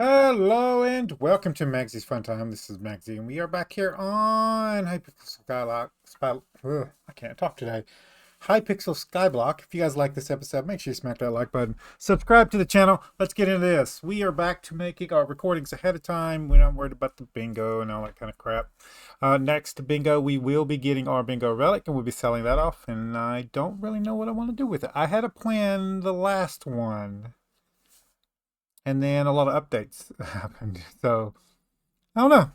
Hello and welcome to Maggie's Fun Time. This is Magzie, and we are back here on Hypixel Skyblock. I can't talk today. Hypixel Skyblock. If you guys like this episode, make sure you smack that like button. Subscribe to the channel. Let's get into this. We are back to making our recordings ahead of time. We're not worried about the bingo and all that kind of crap. Next to bingo, we will be getting our bingo relic, and we'll be selling that off. And I don't really know what I want to do with it. I had a plan the last one, and then a lot of updates happened. So I don't know.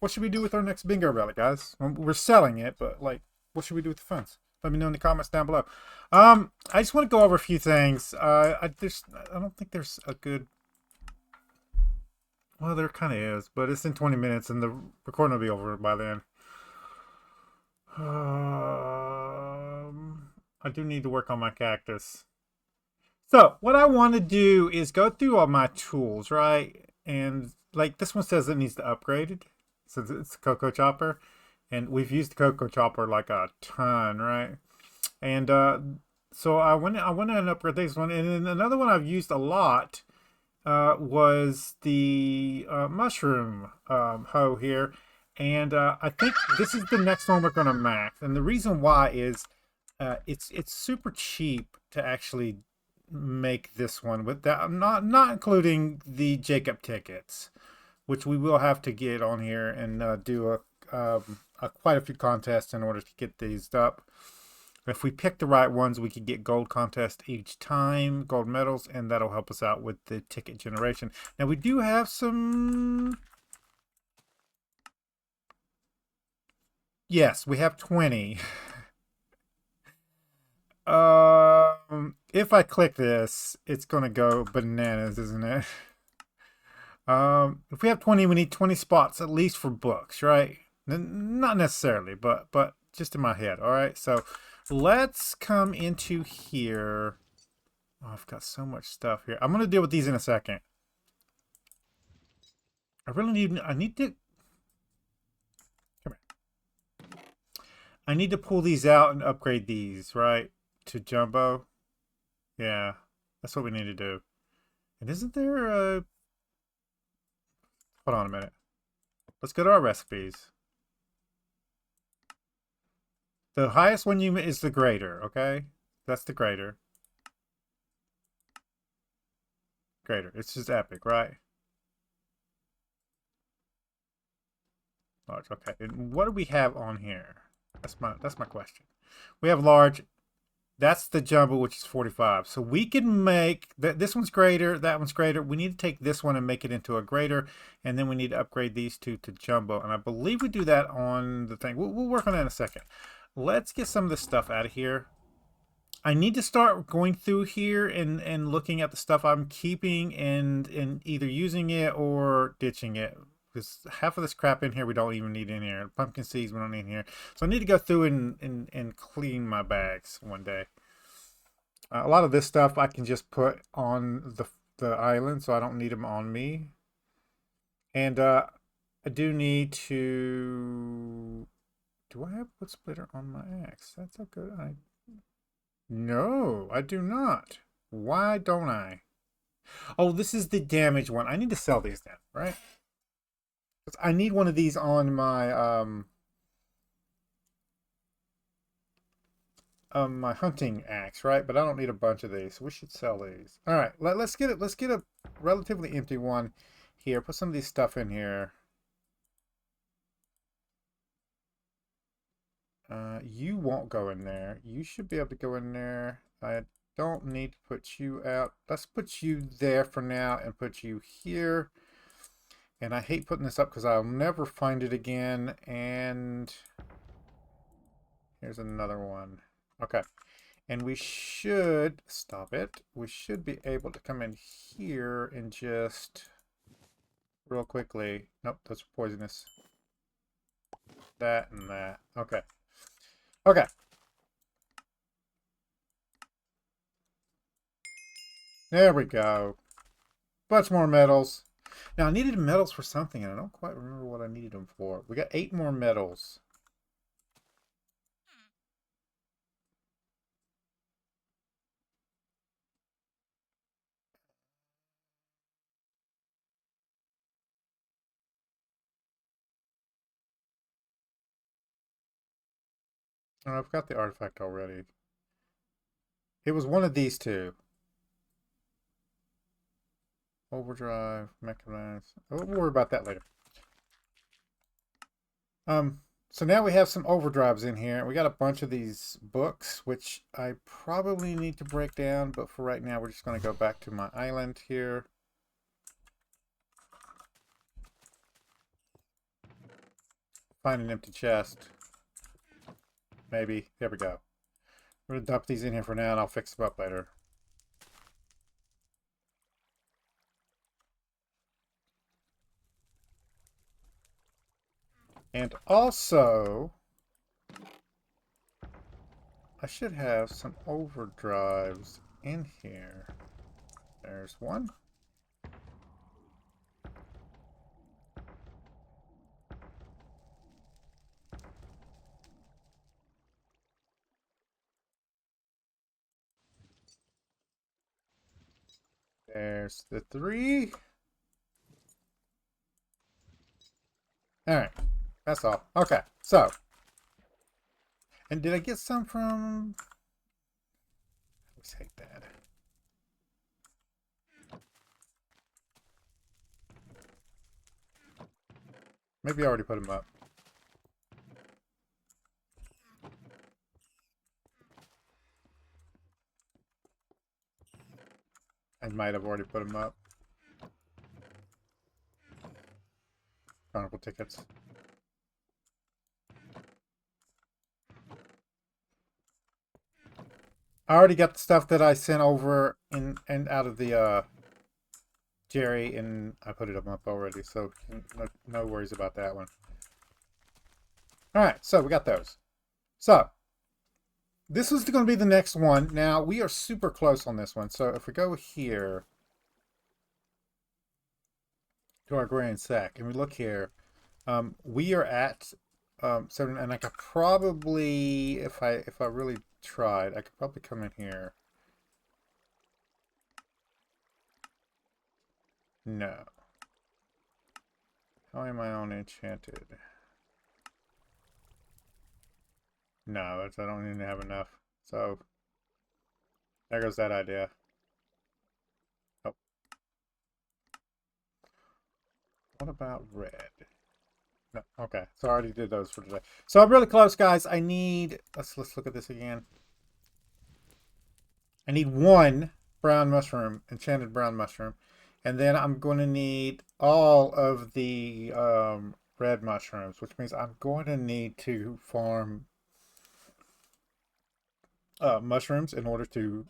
What should we do with our next bingo relic, guys? We're selling it, but like, what should we do with the funds? Let me know in the comments down below. I just want to go over a few things. I don't think there's a good. Well, there kind of is, but it's in 20 minutes, and the recording will be over by then. I do need to work on my cactus. So what I want to do is go through all my tools, right? And like this one says it needs to upgrade it. So it's a Cocoa Chopper. And we've used the Cocoa Chopper like a ton, right? And so I went and upgrade this one. And then another one I've used a lot was the mushroom hoe here. And I think this is the next one we're going to max. And the reason why is it's super cheap to actually make this one with that, not including the Jacob tickets, which we will have to get on here and do a quite a few contests in order to get these up. If we pick the right ones, we could get gold contest each time, gold medals, and that'll help us out with the ticket generation. Now we do have some. Yes, we have 20. If I click this, it's gonna go bananas, isn't it? If we have 20, we need 20 spots at least for books, right? Not necessarily, but just in my head. All right, so let's come into here. Oh, I've got so much stuff here. I'm gonna deal with these in a second. I need to. Come here. I need to pull these out and upgrade these, right? To Jumbo. Yeah, that's what we need to do. And isn't there a... Hold on a minute. Let's go to our recipes. The highest one you is the greater, okay? That's the greater. Greater. It's just epic, right? Large. Okay. And what do we have on here? That's my question. We have large. That's the jumbo, which is 45. So we can make that. This one's greater. That one's greater. We need to take this one and make it into a greater, and then we need to upgrade these two to jumbo. And I believe we do that on the thing. We'll work on that in a second. Let's get some of this stuff out of here. I need to start going through here and looking at the stuff I'm keeping and either using it or ditching it. Because half of this crap in here we don't even need in here. Pumpkin seeds we don't need in here. So I need to go through and clean my bags one day. A lot of this stuff I can just put on the island, so I don't need them on me. And I do need to... Do I have wood splitter on my axe? That's a good idea. No, I do not. Why don't I? Oh, this is the damaged one. I need to sell these then, right? I need one of these on my hunting axe, right? But I don't need a bunch of these, so we should sell these. All right, let's get it. Let's get a relatively empty one here. Put some of these stuff in here. You won't go in there. You should be able to go in there. I don't need to put you out. Let's put you there for now and put you here. And I hate putting this up because I'll never find it again. And here's another one. Okay. And we should stop it. We should be able to come in here and just real quickly. Nope, those are poisonous. That and that. Okay. Okay. There we go. Bunch more medals. Now I needed medals for something, and I don't quite remember what I needed them for. We got 8 more medals. Oh, I've got the artifact already. It was one of these two. Overdrive, mechanize. We'll worry about that later. So now we have some overdrives in here. We got a bunch of these books, which I probably need to break down, but for right now, we're just going to go back to my island here. Find an empty chest. Maybe. There we go. We're going to dump these in here for now, and I'll fix them up later. And also, I should have some overdrives in here. There's one. There's the 3. Alright. That's all. Okay. So. And did I get some from... Let's hate that. Maybe I already put them up. I might have already put them up. Chronicle tickets. I already got the stuff that I sent over in and out of the Jerry, and I put it up already, so no worries about that one. Alright, so we got those. So, this is going to be the next one. Now, we are super close on this one, so if we go here to our grand sack, and we look here, we are at 7, and I could probably, if I really tried, I could probably come in here. No. How am I on enchanted? No, I don't even have enough. So, there goes that idea. Oh. What about red? No, okay. So I already did those for today. So I'm really close, guys. I need... Let's look at this again. I need 1 brown mushroom, enchanted brown mushroom. And then I'm going to need all of the red mushrooms, which means I'm going to need to farm mushrooms in order to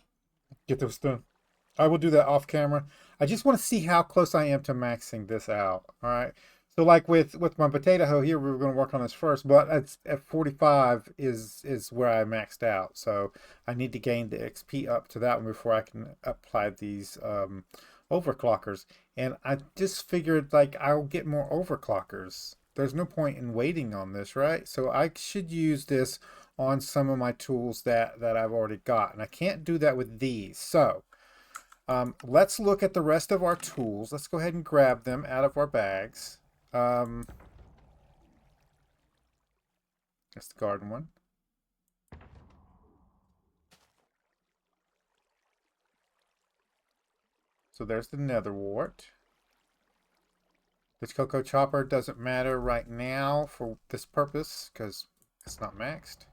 get those done. I will do that off camera. I just want to see how close I am to maxing this out. All right. So like with my potato hoe here, we were going to work on this first, but at 45 is where I maxed out. So I need to gain the XP up to that one before I can apply these overclockers. And I just figured like I'll get more overclockers. There's no point in waiting on this, right? So I should use this on some of my tools that I've already got. And I can't do that with these. So let's look at the rest of our tools. Let's go ahead and grab them out of our bags. That's the garden one. So there's the nether wart. This cocoa chopper doesn't matter right now for this purpose because it's not maxed.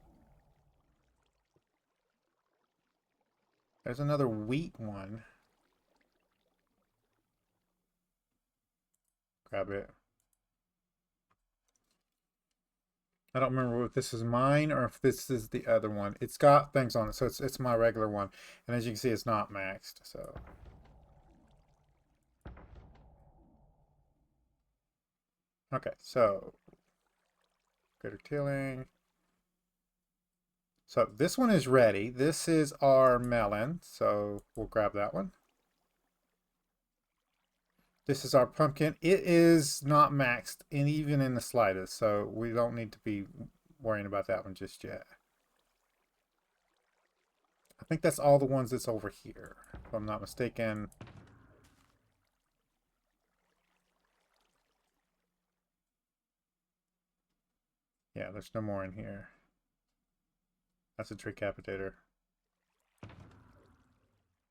There's another wheat one. Grab it. I don't remember if this is mine or if this is the other one. It's got things on it, so it's my regular one. And as you can see, it's not maxed, so. Okay, so greater tilling. So this one is ready. This is our melon, so we'll grab that one. This is our pumpkin. It is not maxed, and even in the slightest, so we don't need to be worrying about that one just yet. I think that's all the ones that's over here, if I'm not mistaken. Yeah, there's no more in here. That's a Tricapitator.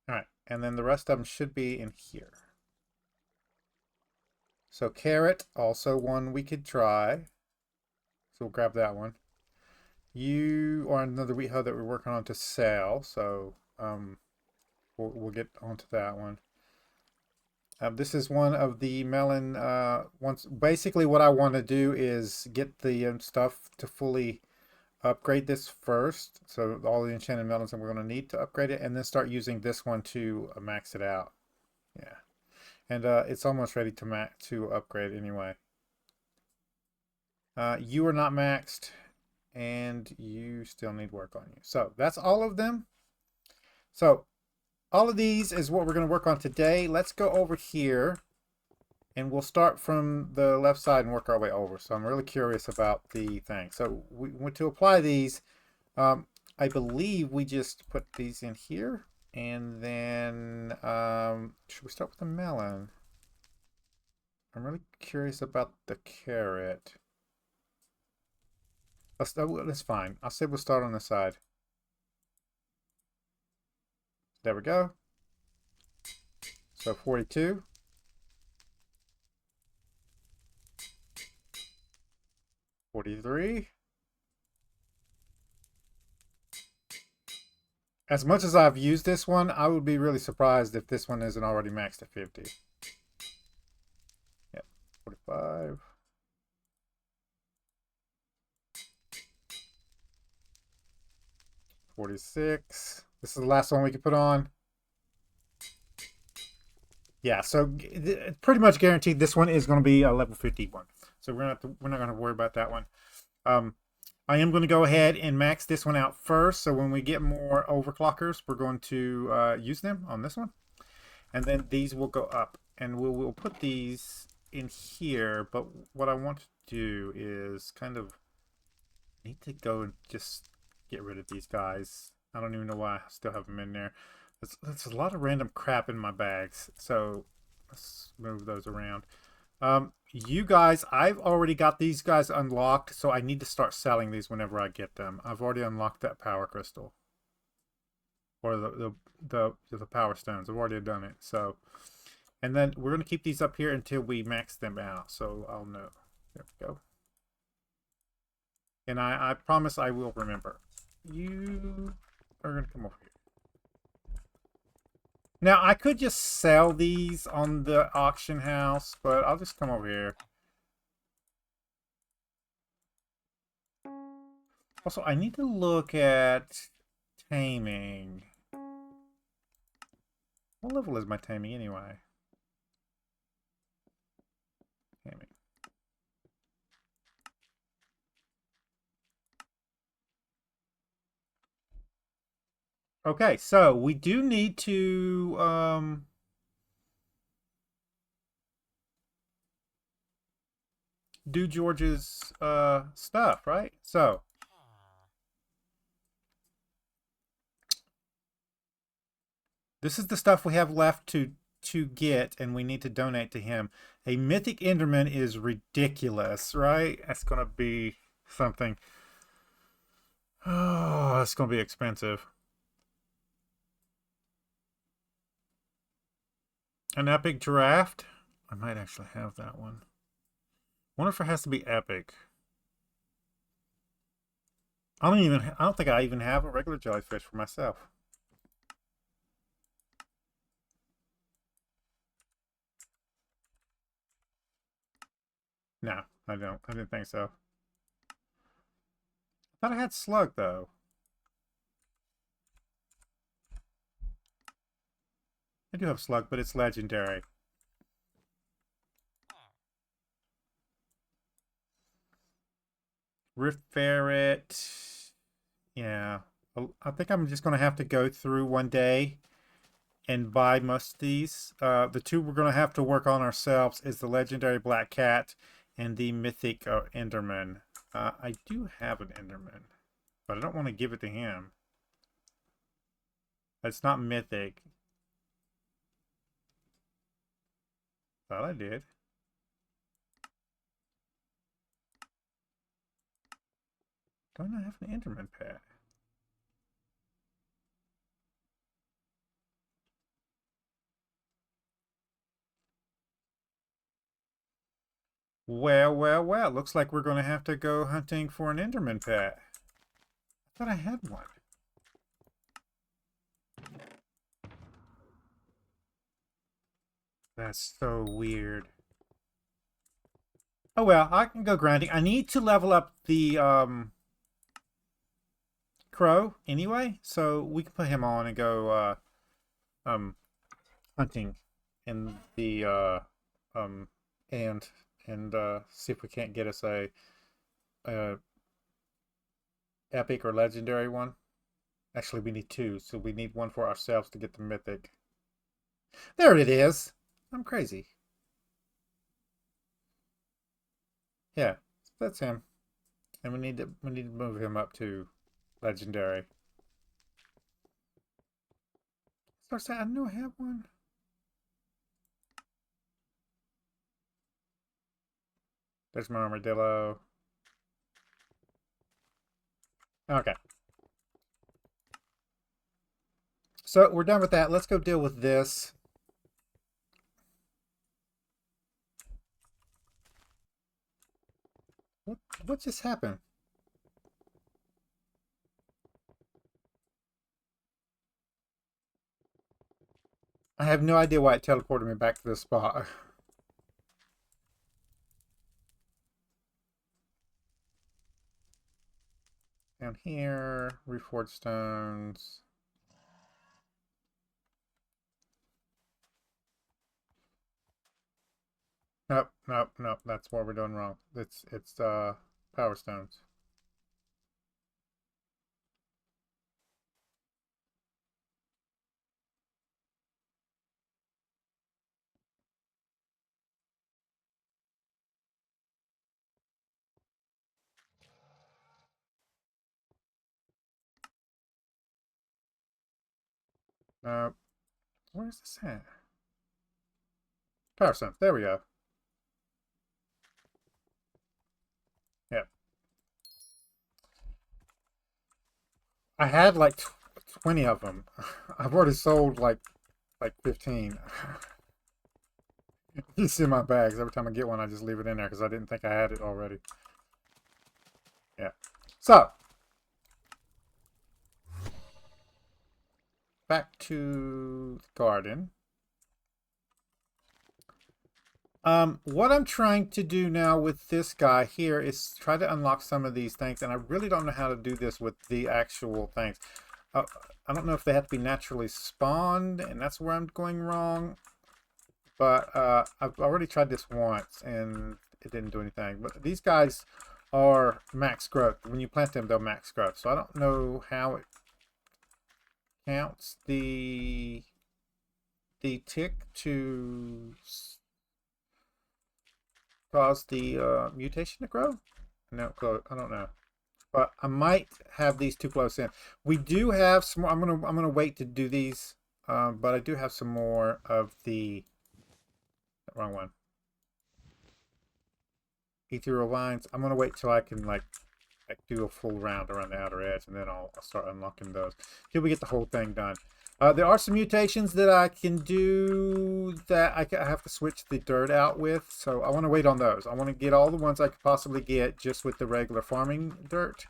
Alright, and then the rest of them should be in here. So carrot, also one we could try. So we'll grab that one. You are another wheat hoe that we're working on to sell, so we'll get onto that one. This is one of the melon ones. Basically, what I want to do is get the stuff to fully upgrade this first. So all the enchanted melons that we're going to need to upgrade it, and then start using this one to max it out. Yeah, and it's almost ready to upgrade anyway. You are not maxed, and you still need work on you. So that's all of them. So all of these is what we're going to work on today. Let's go over here, and we'll start from the left side and work our way over. So I'm really curious about the thing. So we want to apply these. I believe we just put these in here, and then should we start with the melon? I'm really curious about the carrot. That's fine. I'll say we'll start on the side. There we go. So 42. 43. As much as I've used this one, I would be really surprised if this one isn't already maxed at 50. Yep, 45. 46. This is the last one we can put on. Yeah, so pretty much guaranteed this one is going to be a level 51. So we're not going to worry about that one. I am going to go ahead and max this one out first. So when we get more overclockers, we're going to use them on this one. And then these will go up. And we'll put these in here. But what I want to do is kind of need to go and just get rid of these guys. I don't even know why I still have them in there. There's a lot of random crap in my bags. So let's move those around. You guys, I've already got these guys unlocked, so I need to start selling these whenever I get them. I've already unlocked that power crystal. Or the power stones. I've already done it. So, and then we're going to keep these up here until we max them out. So I'll know. There we go. And I promise I will remember. You are going to come over here. Now, I could just sell these on the auction house, but I'll just come over here. Also, I need to look at taming. What level is my taming anyway? Taming. Okay, so we do need to do George's stuff, right? So this is the stuff we have left to get, and we need to donate to him. A mythic Enderman is ridiculous, right? That's gonna be something. Oh, it's gonna be expensive. An epic giraffe? I might actually have that one. Wonder if it has to be epic. I don't think I even have a regular jellyfish for myself. No, I don't. I didn't think so. I thought I had slug though. I do have slug, but it's legendary. Rift ferret. Yeah. I think I'm just going to have to go through one day and buy most of these. The two we're going to have to work on ourselves is the legendary black cat and the mythic Enderman. I do have an Enderman, but I don't want to give it to him. It's not mythic. Thought I did. Don't I have an Enderman pet? Well, well, well. Looks like we're going to have to go hunting for an Enderman pet. I thought I had one. That's so weird. Oh well, I can go grinding. I need to level up the crow anyway, so we can put him on and go hunting in the and see if we can't get us a epic or legendary one. Actually, we need two, so we need one for ourselves to get the mythic. There it is. I'm crazy. Yeah, that's him. And we need to move him up to legendary. Start saying I know I have one. There's my armadillo. Okay. So we're done with that. Let's go deal with this. What just happened? I have no idea why it teleported me back to this spot. Down here, reforged stones. Nope, nope, nope. That's what we're doing wrong. It's power stones. Nope. Where's this at? Power stones. There we go. Yep. I had like 20 of them. I've already sold like 15. You see my bags. Every time I get one, I just leave it in there because I didn't think I had it already. Yeah. So, back to the garden. What I'm trying to do now with this guy here is try to unlock some of these things, and I really don't know how to do this with the actual things. I don't know if they have to be naturally spawned, and that's where I'm going wrong. But I've already tried this once, and it didn't do anything. But these guys are max growth. When you plant them, they'll max growth. So I don't know how it counts the tick to cause the mutation to grow. No, I don't know. But I might have these too close in. We do have some more. I'm gonna wait to do these. But I do have some more of the wrong one. Ethereal vines. I'm gonna wait till I can like do a full round around the outer edge, and then I'll start unlocking those till we get the whole thing done. There are some mutations that I can do that I have to switch the dirt out with, so I want to wait on those. I want to get all the ones I could possibly get just with the regular farming dirt,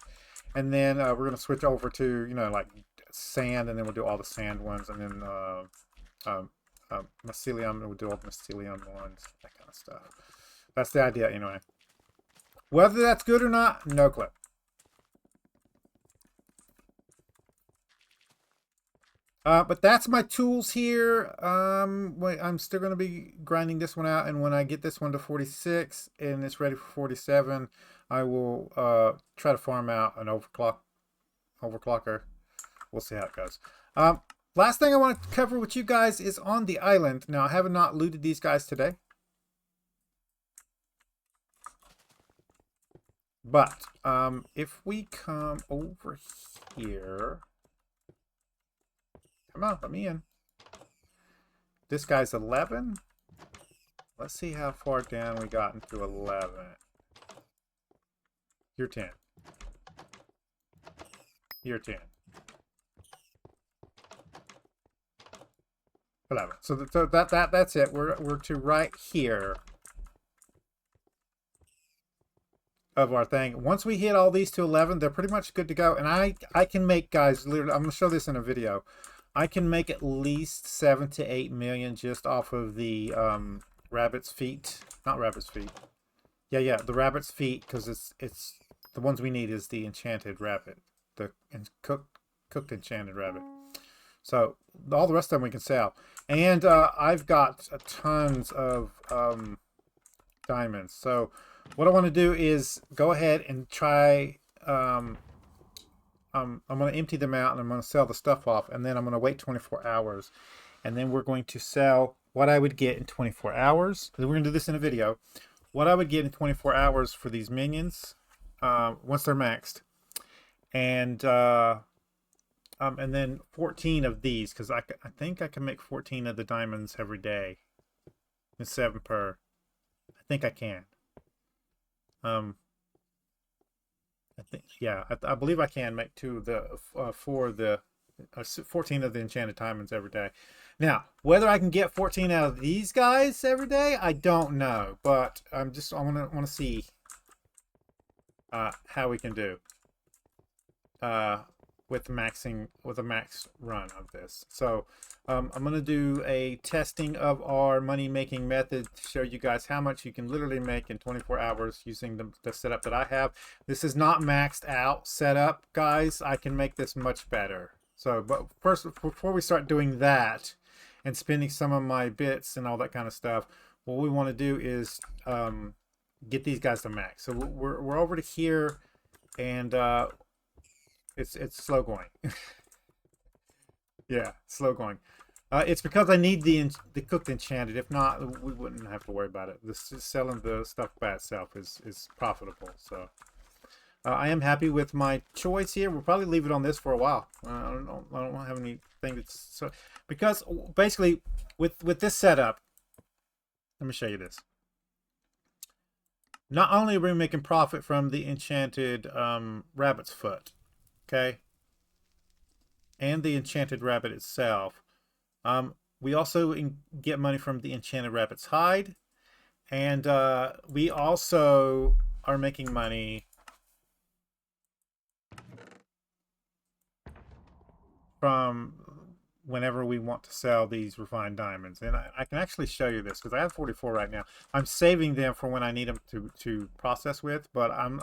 and then we're going to switch over to, you know, like sand, and then we'll do all the sand ones, and then mycelium, and we'll do all the mycelium ones, that kind of stuff. That's the idea anyway. Whether that's good or not, no clue. But that's my tools here. Wait, I'm still going to be grinding this one out, and when I get this one to 46 and it's ready for 47, I will try to farm out an overclocker. We'll see how it goes. Last thing I want to cover with you guys is on the island. Now, I have not looted these guys today. But if we come over here... Come on, let me in. This guy's 11. Let's see how far down we got into 11. You're 10. You're 10. 11. So that's it. We're to right here. of our thing. Once we hit all these to 11, they're pretty much good to go. And I can make, guys, literally, I'm going to show this in a video. I can make at least 7 to 8 million just off of the rabbit's feet. Not rabbit's feet. Yeah, the rabbit's feet, because it's the ones we need is the enchanted rabbit, the cooked enchanted rabbit. So all the rest of them we can sell. And I've got tons of diamonds. So what I want to do is go ahead and try. I'm going to empty them out and I'm going to sell the stuff off, and then I'm going to wait 24 hours, and then we're going to sell what I would get in 24 hours. We're going to do this in a video. What I would get in 24 hours for these minions once they're maxed, and then 14 of these, because I think I can make 14 of the diamonds every day. It's 7 per. I think I can. I think, yeah, I believe I can make 2 of the 14 of the enchanted diamonds every day. Now, whether I can get 14 out of these guys every day, I don't know, but I want to see how we can do with a max run of this. So I'm going to do a testing of our money making method to show you guys how much you can literally make in 24 hours using the setup that I have. This is not maxed out setup, guys. I can make this much better. So, but first, before we start doing that and spending some of my bits and all that kind of stuff, what we want to do is get these guys to max. So we're over to here, and it's slow going. Yeah, slow going. It's because I need the cooked enchanted. If not, we wouldn't have to worry about it. Selling the stuff by itself is profitable. So I am happy with my choice here. We'll probably leave it on this for a while. I don't have anything that's so, because basically with this setup, let me show you this. Not only are we making profit from the enchanted rabbit's foot, okay, and the enchanted rabbit itself, we also get money from the enchanted rabbit's hide, and we also are making money from whenever we want to sell these refined diamonds. And I can actually show you this because I have 44 right now. I'm saving them for when I need them to process with, but I'm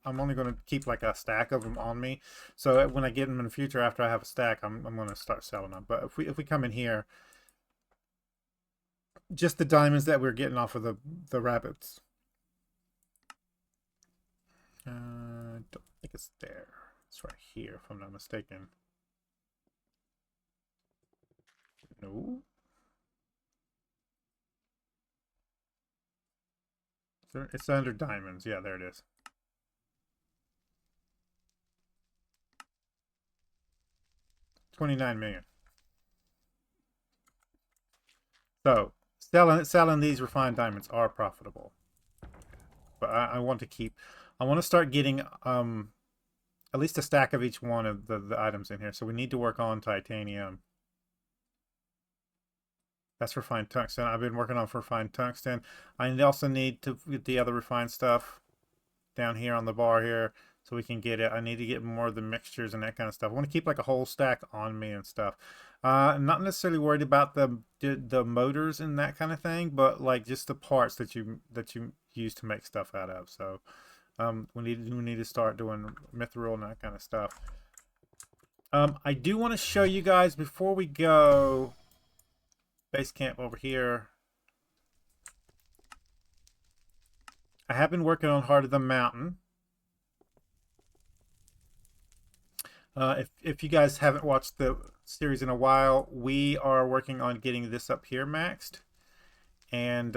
only going to keep like a stack of them on me. So when I get them in the future, after I have a stack, I'm going to start selling them. But if we come in here, just the diamonds that we're getting off of the rabbits. I don't think it's there. It's right here, if I'm not mistaken. No. It's under diamonds. Yeah, there it is. $29 million. So selling these refined diamonds are profitable. But I want to start getting at least a stack of each one of the items in here. So we need to work on titanium. That's refined tungsten. I've been working on refined tungsten. I also need to get the other refined stuff down here on the bar here so we can get it. I need to get more of the mixtures and that kind of stuff. I want to keep like a whole stack on me and stuff. I'm not necessarily worried about the motors and that kind of thing, but like just the parts that you use to make stuff out of. So we need to start doing mithril and that kind of stuff. I do want to show you guys before we go. Base camp over here. I have been working on Heart of the Mountain. If you guys haven't watched the series in a while, we are working on getting this up here maxed, and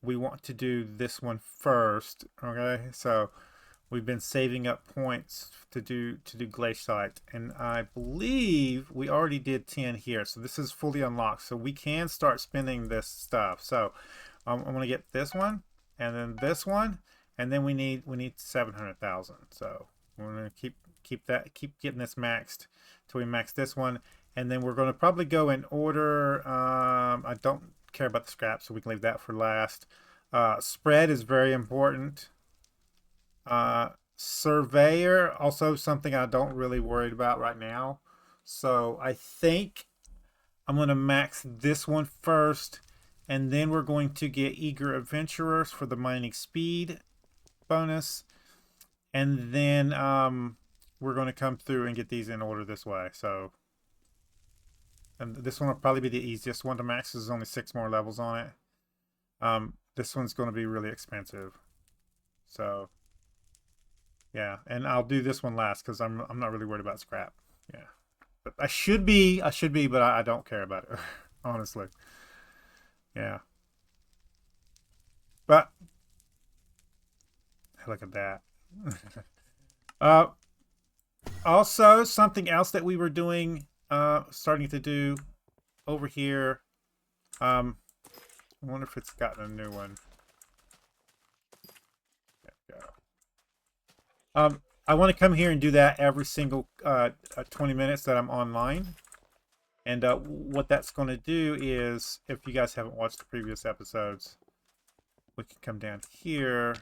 we want to do this one first. Okay, so we've been saving up points to do glaciite, and I believe we already did 10 here, so this is fully unlocked, so we can start spending this stuff. So I'm going to get this one, and then this one, and then we need 700,000. So we're going to keep getting this maxed till we max this one, and then we're going to probably go in order. I don't care about the scrap, so we can leave that for last. Spread is very important. Surveyor, also something I don't really worry about right now. So I think I'm going to max this one first, and then we're going to get Eager Adventurers for the mining speed bonus, and then we're going to come through and get these in order this way. So, and this one will probably be the easiest one to max. There's only 6 more levels on it. This one's going to be really expensive. So, yeah, and I'll do this one last because I'm not really worried about scrap. Yeah, but I should be, but I don't care about it, honestly. Yeah, but look at that. uh, Also, something else that we were doing, starting to do over here. I wonder if it's gotten a new one. There we go. I want to come here and do that every single 20 minutes that I'm online. And what that's going to do is, if you guys haven't watched the previous episodes, we can come down here.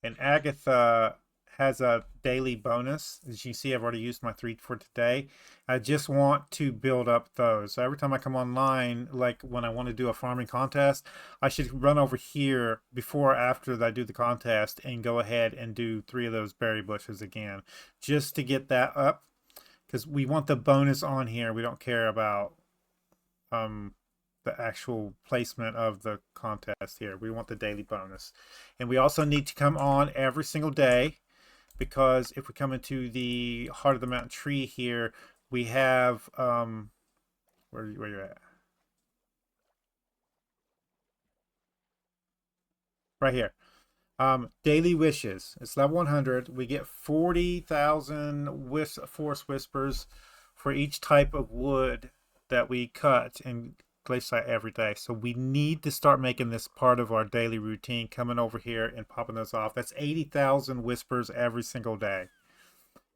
And Agatha has a daily bonus. As you see, I've already used my 3 for today. I just want to build up those. So every time I come online, like when I want to do a farming contest, I should run over here before or after I do the contest and go ahead and do 3 of those berry bushes again, just to get that up. Because we want the bonus on here. We don't care about the actual placement of the contest here. We want the daily bonus. And we also need to come on every single day, because if we come into the heart of the mountain tree here, we have where you're at, right here. Daily wishes. It's level 100. We get 40,000 forest whispers for each type of wood that we cut and glaciate every day. So we need to start making this part of our daily routine, coming over here and popping those off. That's 80,000 whispers every single day.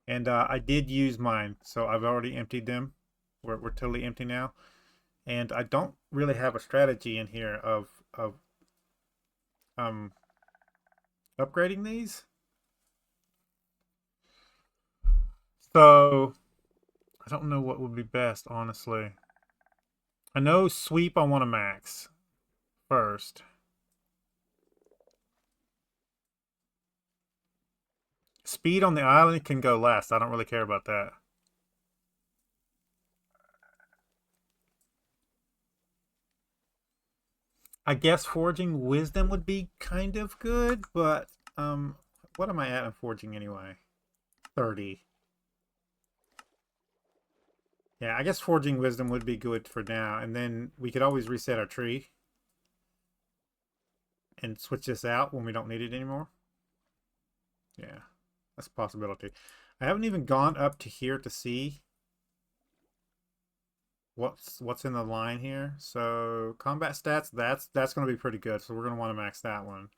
And I did use mine, so I've already emptied them. We're totally empty now. And I don't really have a strategy in here of um upgrading these. So I don't know what would be best, honestly. I know sweep I want to max first. Speed on the island can go last. I don't really care about that. I guess forging wisdom would be kind of good, but what am I at in forging anyway? 30. Yeah, I guess forging wisdom would be good for now, and then we could always reset our tree and switch this out when we don't need it anymore. Yeah, that's a possibility. I haven't even gone up to here to see what's in the line here. So combat stats, that's going to be pretty good. So we're going to want to max that one.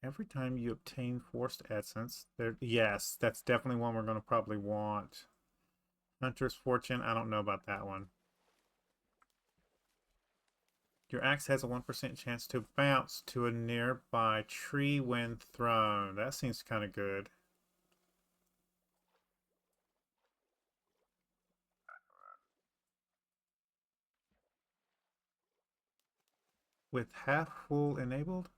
Every time you obtain forced essence, there, yes, that's definitely one we're going to probably want. Hunter's Fortune, I don't know about that one. Your axe has a 1% chance to bounce to a nearby tree when thrown. That seems kind of good. With half full enabled?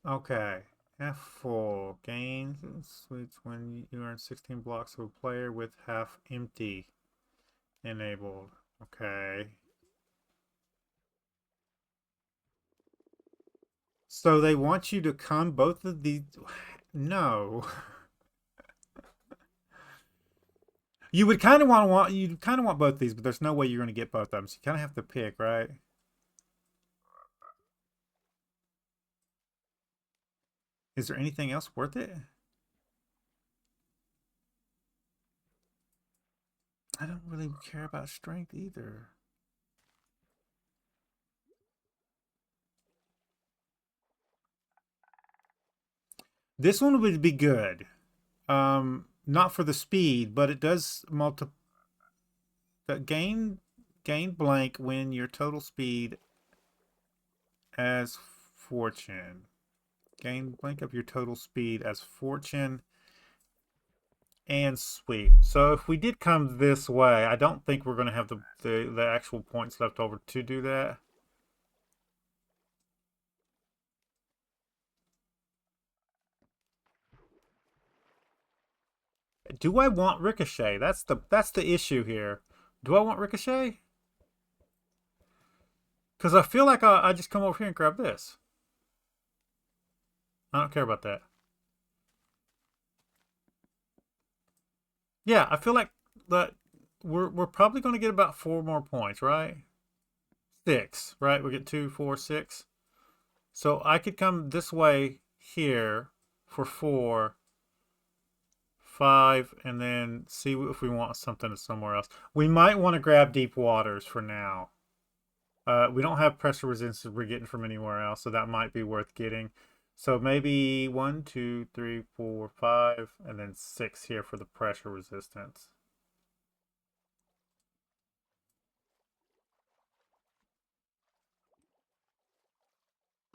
Okay. Half full. Gains switch when you earn 16 blocks of a player with half empty enabled. Okay. So they want you to come both of these. No. You would kind of want both these, but there's no way you're going to get both of them. So you kind of have to pick, right? Is there anything else worth it? I don't really care about strength either. This one would be good. Not for the speed, but it does gain gain blank when your total speed as fortune. Gain blank of your total speed as fortune and sweep. So if we did come this way, I don't think we're going to have the actual points left over to do that. Do I want Ricochet? That's the issue here. Do I want Ricochet? Because I feel like I just come over here and grab this. I don't care about that. Yeah, I feel like that we're probably going to get about 4 more points, right? 6, right? We get 2, 4, 6. So I could come this way here for 4, 5, and then see if we want something somewhere else. We might want to grab deep waters for now. We don't have pressure resistance we're getting from anywhere else, so that might be worth getting. So maybe 1, 2, 3, 4, 5, and then 6 here for the pressure resistance.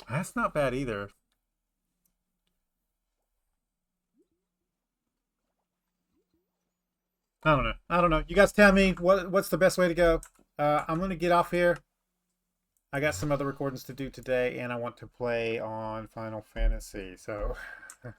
That's not bad either. I don't know. I don't know. You guys tell me what's the best way to go. I'm gonna get off here. I got some other recordings to do today, and I want to play on Final Fantasy. So, if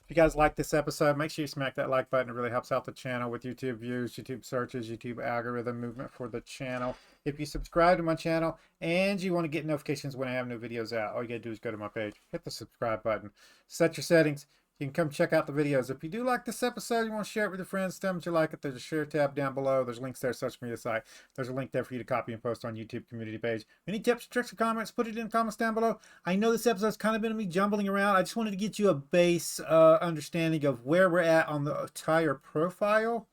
you guys like this episode, make sure you smack that like button. It really helps out the channel with YouTube views, YouTube searches, YouTube algorithm movement for the channel. If you subscribe to my channel and you want to get notifications when I have new videos out, all you gotta do is go to my page, hit the subscribe button, set your settings. You can come check out the videos. If you do like this episode, you want to share it with your friends, tell them that you like it, there's a share tab down below. There's links there, social media site. There's a link there for you to copy and post on YouTube community page. Any tips, tricks, or comments, put it in the comments down below. I know this episode's kind of been me jumbling around. I just wanted to get you a base understanding of where we're at on the entire profile.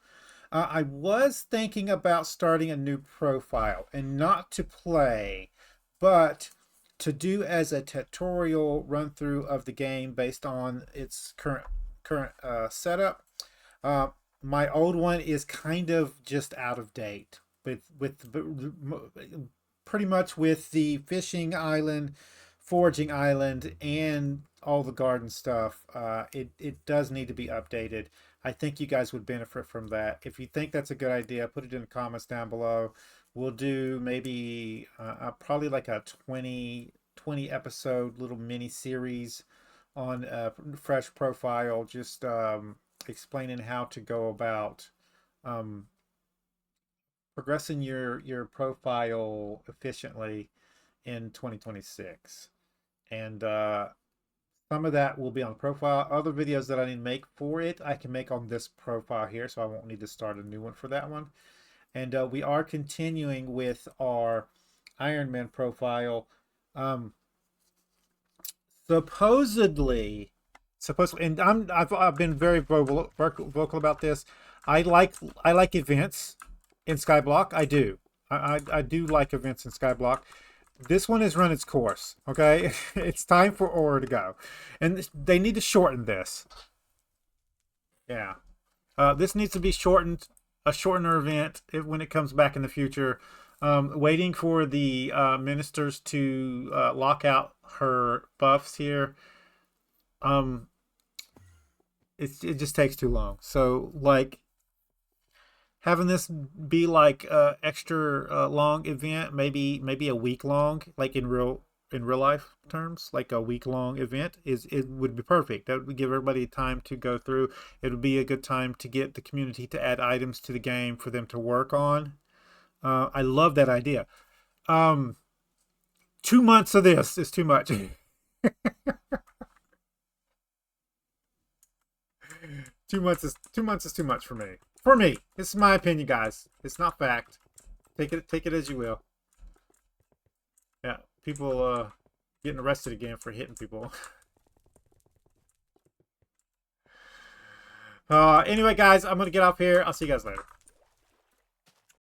I was thinking about starting a new profile, and not to play, but to do as a tutorial run through of the game based on its current setup. My old one is kind of just out of date with pretty much with the fishing island, foraging island, and all the garden stuff. It does need to be updated. I think you guys would benefit from that. If you think that's a good idea, put it in the comments down below. We'll do maybe probably like a 20 episode little mini series on a fresh profile, just explaining how to go about progressing your profile efficiently in 2026. And some of that will be on the profile. Other videos that I need to make for it, I can make on this profile here, so I won't need to start a new one for that one. And we are continuing with our Iron Man profile. Supposedly, and I've been very vocal about this. I like events in Skyblock. I do. I do like events in Skyblock. This one has run its course. Okay, it's time for Aura to go, and they need to shorten this. Yeah, this needs to be shortened. A shortener event when it comes back in the future. Waiting for the ministers to lock out her buffs here. It just takes too long. So like having this be like extra long event, maybe a week long, like in real life terms, like a week-long event it would be perfect. That would give everybody time to go through. It would be a good time to get the community to add items to the game for them to work on. I love that idea. 2 months of this is too much. 2 months is too much for me. For me, this is my opinion, guys. It's not fact. Take it as you will. Yeah, people getting arrested again for hitting people. Anyway, guys, I'm gonna get off here. I'll see you guys later.